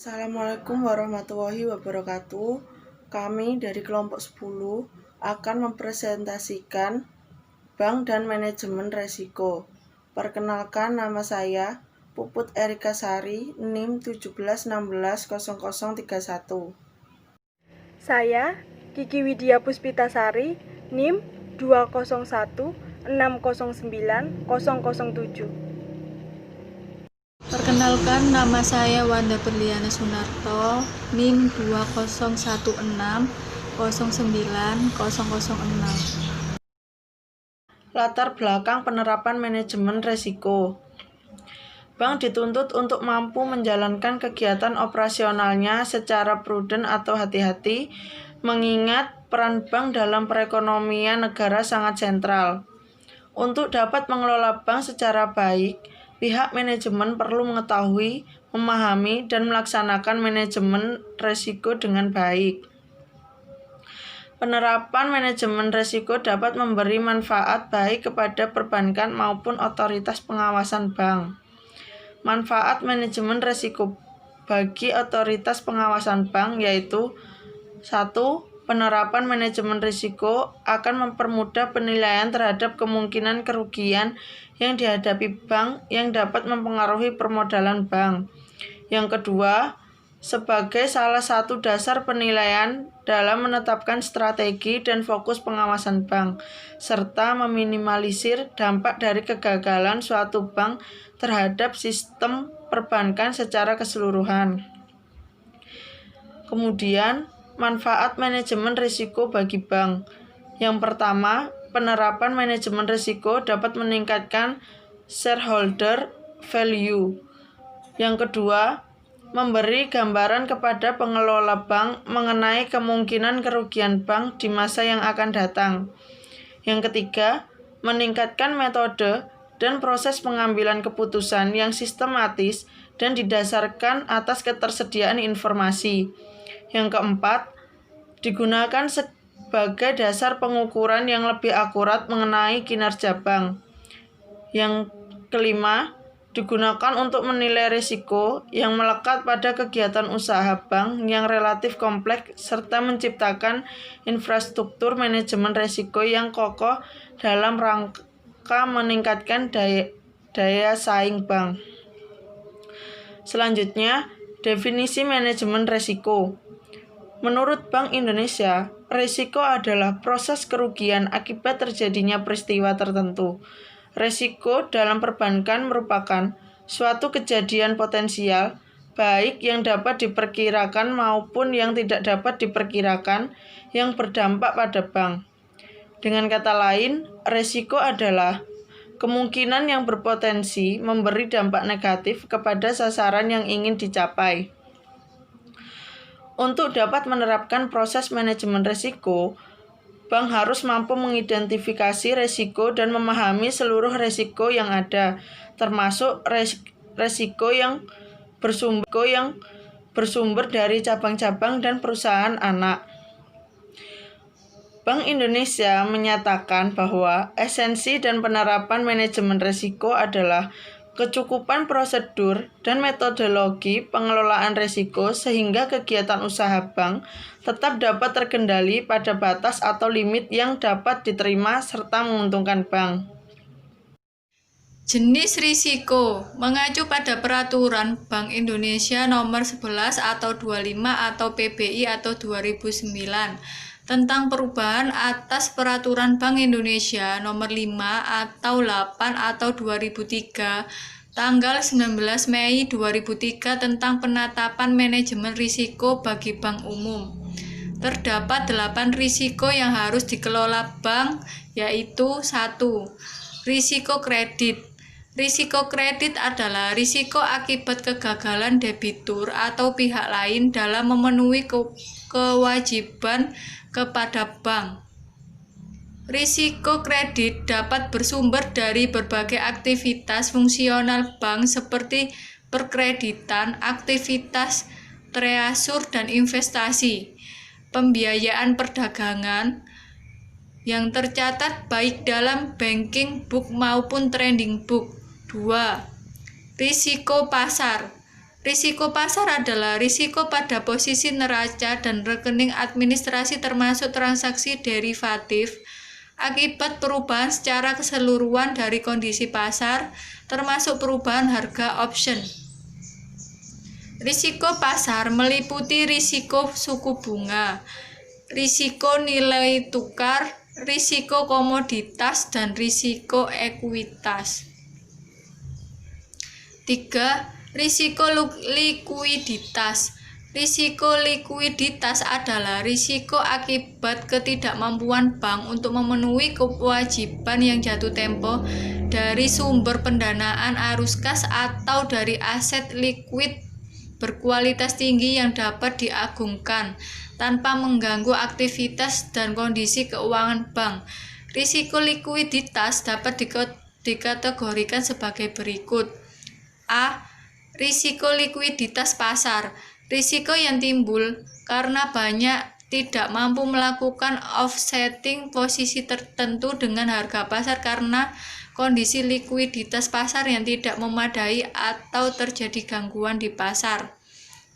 Assalamualaikum warahmatullahi wabarakatuh. Kami dari kelompok 10 akan mempresentasikan Bank dan Manajemen Resiko. Perkenalkan, nama saya Puput Erika Sari, NIM 17160031. Saya Kiki Widya Puspitasari, NIM 201609007. Perkenalkan, nama saya Wanda Berliana Sunarto, NIM 201609006. Latar belakang penerapan manajemen resiko. Bank dituntut untuk mampu menjalankan kegiatan operasionalnya secara prudent atau hati-hati, mengingat peran bank dalam perekonomian negara sangat sentral. Untuk dapat mengelola bank secara baik, pihak manajemen perlu mengetahui, memahami, dan melaksanakan manajemen risiko dengan baik. Penerapan manajemen risiko dapat memberi manfaat baik kepada perbankan maupun otoritas pengawasan bank. Manfaat manajemen risiko bagi otoritas pengawasan bank yaitu 1. Penerapan manajemen risiko akan mempermudah penilaian terhadap kemungkinan kerugian yang dihadapi bank yang dapat mempengaruhi permodalan bank. Yang kedua, sebagai salah satu dasar penilaian dalam menetapkan strategi dan fokus pengawasan bank, serta meminimalisir dampak dari kegagalan suatu bank terhadap sistem perbankan secara keseluruhan. Kemudian, manfaat manajemen risiko bagi bank. Yang pertama, penerapan manajemen risiko dapat meningkatkan shareholder value. Yang kedua, memberi gambaran kepada pengelola bank mengenai kemungkinan kerugian bank di masa yang akan datang. Yang ketiga, meningkatkan metode dan proses pengambilan keputusan yang sistematis dan didasarkan atas ketersediaan informasi. Yang keempat, digunakan sebagai dasar pengukuran yang lebih akurat mengenai kinerja bank. Yang kelima, digunakan untuk menilai risiko yang melekat pada kegiatan usaha bank yang relatif kompleks serta menciptakan infrastruktur manajemen risiko yang kokoh dalam rangka meningkatkan daya saing bank. Selanjutnya, definisi manajemen risiko. Menurut Bank Indonesia, risiko adalah proses kerugian akibat terjadinya peristiwa tertentu. Risiko dalam perbankan merupakan suatu kejadian potensial, baik yang dapat diperkirakan maupun yang tidak dapat diperkirakan, yang berdampak pada bank. Dengan kata lain, risiko adalah kemungkinan yang berpotensi memberi dampak negatif kepada sasaran yang ingin dicapai. Untuk dapat menerapkan proses manajemen risiko, bank harus mampu mengidentifikasi risiko dan memahami seluruh risiko yang ada, termasuk risiko yang bersumber dari cabang-cabang dan perusahaan anak. Bank Indonesia menyatakan bahwa esensi dan penerapan manajemen risiko adalah kecukupan prosedur dan metodologi pengelolaan risiko sehingga kegiatan usaha bank tetap dapat terkendali pada batas atau limit yang dapat diterima serta menguntungkan bank. Jenis risiko mengacu pada Peraturan Bank Indonesia Nomor 11 atau 25 atau PBI atau 2009 tentang perubahan atas Peraturan Bank Indonesia Nomor 5 atau 8 atau 2003 tanggal 19 Mei 2003 tentang penetapan manajemen risiko bagi bank umum. Terdapat 8 risiko yang harus dikelola bank, yaitu 1. Risiko kredit. Risiko kredit adalah risiko akibat kegagalan debitur atau pihak lain dalam memenuhi kewajiban kepada bank. Risiko kredit dapat bersumber dari berbagai aktivitas fungsional bank seperti perkreditan, aktivitas treasure dan investasi, pembiayaan perdagangan yang tercatat baik dalam banking book maupun trading book. 2. Risiko pasar. Risiko pasar adalah risiko pada posisi neraca dan rekening administrasi termasuk transaksi derivatif akibat perubahan secara keseluruhan dari kondisi pasar, termasuk perubahan harga option. Risiko pasar meliputi risiko suku bunga, risiko nilai tukar, risiko komoditas, dan risiko ekuitas. 3. Risiko likuiditas. Risiko likuiditas adalah risiko akibat ketidakmampuan bank untuk memenuhi kewajiban yang jatuh tempo dari sumber pendanaan arus kas atau dari aset likuid berkualitas tinggi yang dapat diagungkan tanpa mengganggu aktivitas dan kondisi keuangan bank. Risiko likuiditas dapat dikategorikan sebagai berikut. A. Risiko likuiditas pasar. Risiko yang timbul karena banyak tidak mampu melakukan offsetting posisi tertentu dengan harga pasar karena kondisi likuiditas pasar yang tidak memadai atau terjadi gangguan di pasar.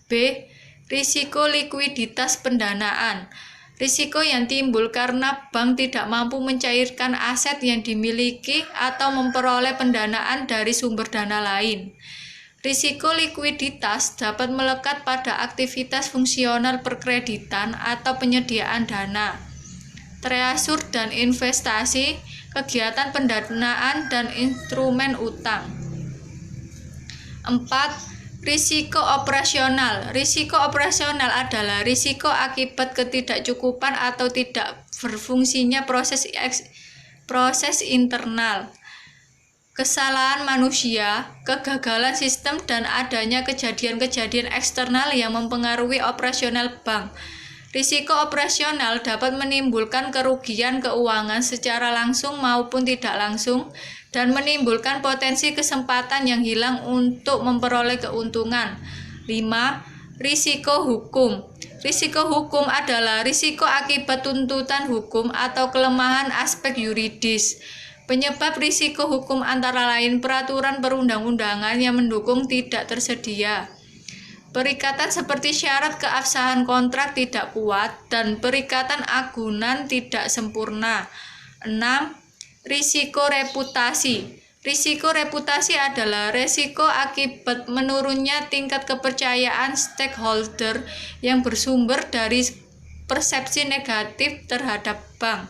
B. Risiko likuiditas pendanaan. Risiko yang timbul karena bank tidak mampu mencairkan aset yang dimiliki atau memperoleh pendanaan dari sumber dana lain. Risiko likuiditas dapat melekat pada aktivitas fungsional perkreditan atau penyediaan dana, treasure dan investasi, kegiatan pendanaan dan instrumen utang. 4. Risiko operasional. Risiko operasional adalah risiko akibat ketidakcukupan atau tidak berfungsinya proses internal, kesalahan manusia, kegagalan sistem, dan adanya kejadian-kejadian eksternal yang mempengaruhi operasional bank. Risiko operasional dapat menimbulkan kerugian keuangan secara langsung maupun tidak langsung dan menimbulkan potensi kesempatan yang hilang untuk memperoleh keuntungan. 5. Risiko hukum. Risiko hukum adalah risiko akibat tuntutan hukum atau kelemahan aspek yuridis. Penyebab risiko hukum antara lain peraturan perundang-undangan yang mendukung tidak tersedia, perikatan seperti syarat keabsahan kontrak tidak kuat, dan perikatan agunan tidak sempurna. 6. Risiko reputasi. Risiko reputasi adalah risiko akibat menurunnya tingkat kepercayaan stakeholder yang bersumber dari persepsi negatif terhadap bank.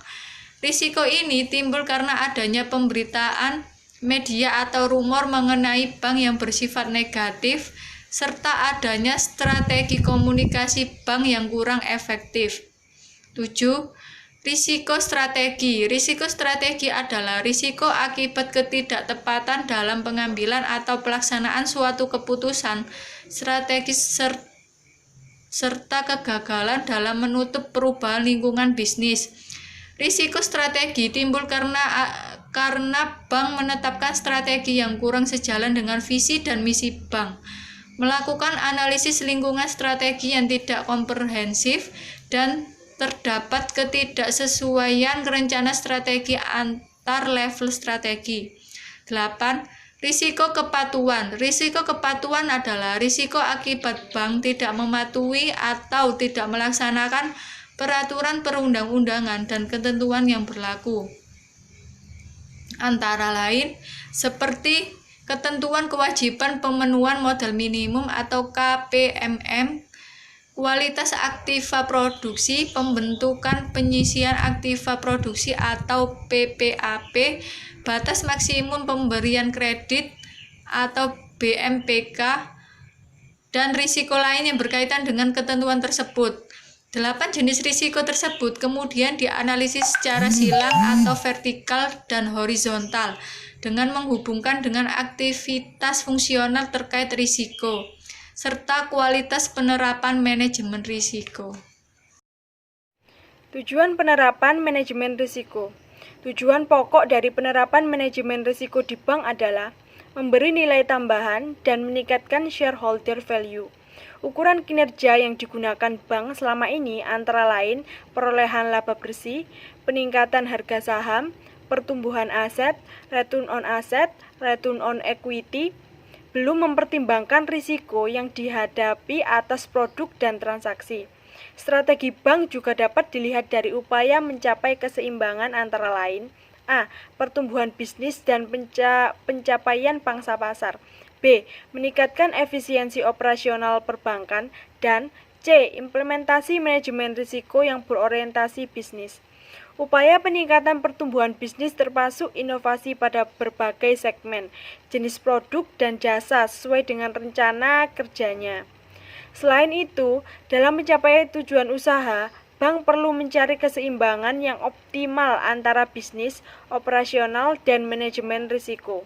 Risiko ini timbul karena adanya pemberitaan media atau rumor mengenai bank yang bersifat negatif, serta adanya strategi komunikasi bank yang kurang efektif. 7. Risiko strategi. Risiko strategi adalah risiko akibat ketidaktepatan dalam pengambilan atau pelaksanaan suatu keputusan strategis serta kegagalan dalam menutup perubahan lingkungan bisnis. Risiko strategi timbul karena bank menetapkan strategi yang kurang sejalan dengan visi dan misi bank, melakukan analisis lingkungan strategi yang tidak komprehensif, dan terdapat ketidaksesuaian rencana strategi antar level strategi. 8. Risiko kepatuhan. Risiko kepatuhan adalah risiko akibat bank tidak mematuhi atau tidak melaksanakan peraturan perundang-undangan dan ketentuan yang berlaku, antara lain seperti ketentuan kewajiban pemenuhan modal minimum atau KPMM, kualitas aktiva produksi, pembentukan penyisian aktiva produksi atau PPAP, batas maksimum pemberian kredit atau BMPK, dan risiko lain yang berkaitan dengan ketentuan tersebut. 8 jenis risiko tersebut kemudian dianalisis secara silang atau vertikal dan horizontal dengan menghubungkan dengan aktivitas fungsional terkait risiko, serta kualitas penerapan manajemen risiko. Tujuan penerapan manajemen risiko. Tujuan pokok dari penerapan manajemen risiko di bank adalah memberi nilai tambahan dan meningkatkan shareholder value. Ukuran kinerja yang digunakan bank selama ini antara lain perolehan laba bersih, peningkatan harga saham, pertumbuhan aset, return on asset, return on equity, belum mempertimbangkan risiko yang dihadapi atas produk dan transaksi. Strategi bank juga dapat dilihat dari upaya mencapai keseimbangan antara lain: A. Pertumbuhan bisnis dan pencapaian pangsa pasar. B. Meningkatkan efisiensi operasional perbankan. Dan C. Implementasi manajemen risiko yang berorientasi bisnis. Upaya peningkatan pertumbuhan bisnis termasuk inovasi pada berbagai segmen, jenis produk, dan jasa sesuai dengan rencana kerjanya. Selain itu, dalam mencapai tujuan usaha, bank perlu mencari keseimbangan yang optimal antara bisnis, operasional, dan manajemen risiko.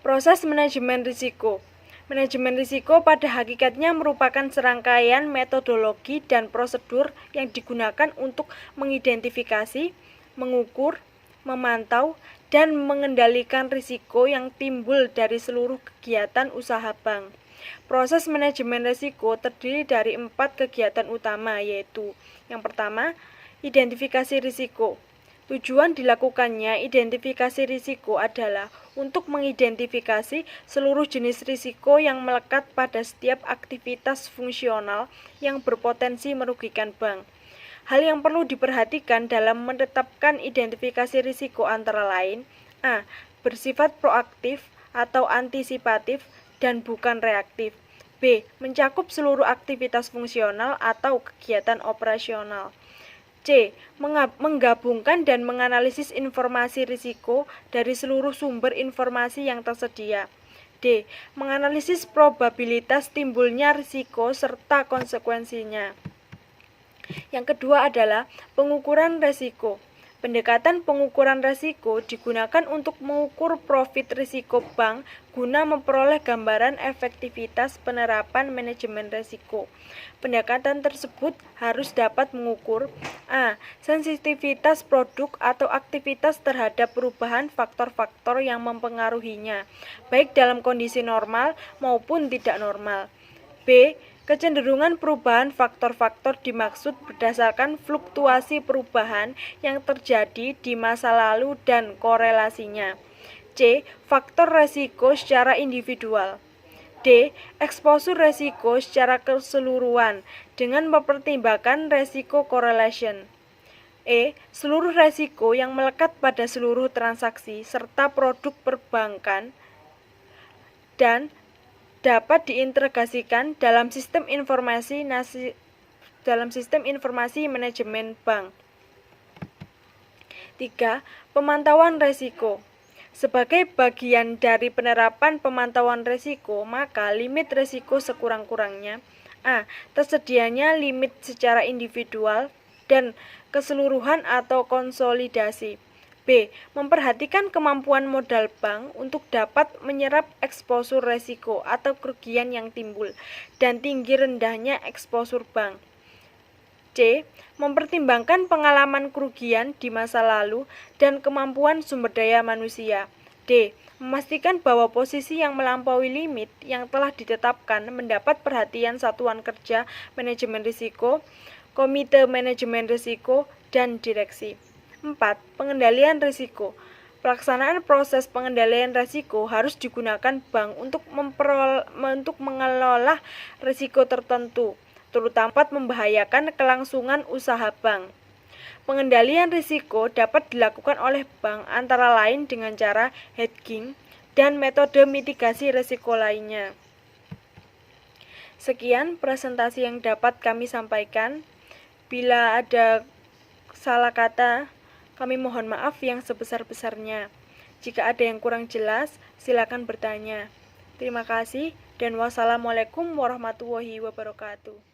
Proses manajemen risiko. Manajemen risiko pada hakikatnya merupakan serangkaian metodologi dan prosedur yang digunakan untuk mengidentifikasi, mengukur, memantau, dan mengendalikan risiko yang timbul dari seluruh kegiatan usaha bank. Proses manajemen risiko terdiri dari 4 kegiatan utama, yaitu: yang pertama, identifikasi risiko. Tujuan dilakukannya identifikasi risiko adalah untuk mengidentifikasi seluruh jenis risiko yang melekat pada setiap aktivitas fungsional yang berpotensi merugikan bank. Hal yang perlu diperhatikan dalam menetapkan identifikasi risiko antara lain: A. Bersifat proaktif atau antisipatif dan bukan reaktif. B. Mencakup seluruh aktivitas fungsional atau kegiatan operasional. C. Menggabungkan dan menganalisis informasi risiko dari seluruh sumber informasi yang tersedia. D. Menganalisis probabilitas timbulnya risiko serta konsekuensinya. Yang kedua adalah pengukuran risiko. Pendekatan pengukuran risiko digunakan untuk mengukur profit risiko bank guna memperoleh gambaran efektivitas penerapan manajemen risiko. Pendekatan tersebut harus dapat mengukur: A. Sensitivitas produk atau aktivitas terhadap perubahan faktor-faktor yang mempengaruhinya, baik dalam kondisi normal maupun tidak normal. B. Kecenderungan perubahan faktor-faktor dimaksud berdasarkan fluktuasi perubahan yang terjadi di masa lalu dan korelasinya. C. Faktor resiko secara individual. D. Eksposur resiko secara keseluruhan dengan mempertimbangkan resiko correlation. E. Seluruh resiko yang melekat pada seluruh transaksi serta produk perbankan dan dapat diintegrasikan dalam sistem informasi manajemen bank. 3. Pemantauan risiko. Sebagai bagian dari penerapan pemantauan risiko, maka limit risiko sekurang-kurangnya: A. Tersedianya limit secara individual dan keseluruhan atau konsolidasi. B. Memperhatikan kemampuan modal bank untuk dapat menyerap eksposur resiko atau kerugian yang timbul, dan tinggi rendahnya eksposur bank. C. Mempertimbangkan pengalaman kerugian di masa lalu dan kemampuan sumber daya manusia. D. Memastikan bahwa posisi yang melampaui limit yang telah ditetapkan mendapat perhatian satuan kerja manajemen risiko, komite manajemen risiko, dan direksi. 4. Pengendalian risiko. Pelaksanaan proses pengendalian risiko harus digunakan bank untuk mengelola risiko tertentu, terutama dapat membahayakan kelangsungan usaha bank. Pengendalian risiko dapat dilakukan oleh bank antara lain dengan cara hedging dan metode mitigasi risiko lainnya. Sekian presentasi yang dapat kami sampaikan. Bila ada salah kata, kami mohon maaf yang sebesar-besarnya. Jika ada yang kurang jelas, silakan bertanya. Terima kasih dan wassalamualaikum warahmatullahi wabarakatuh.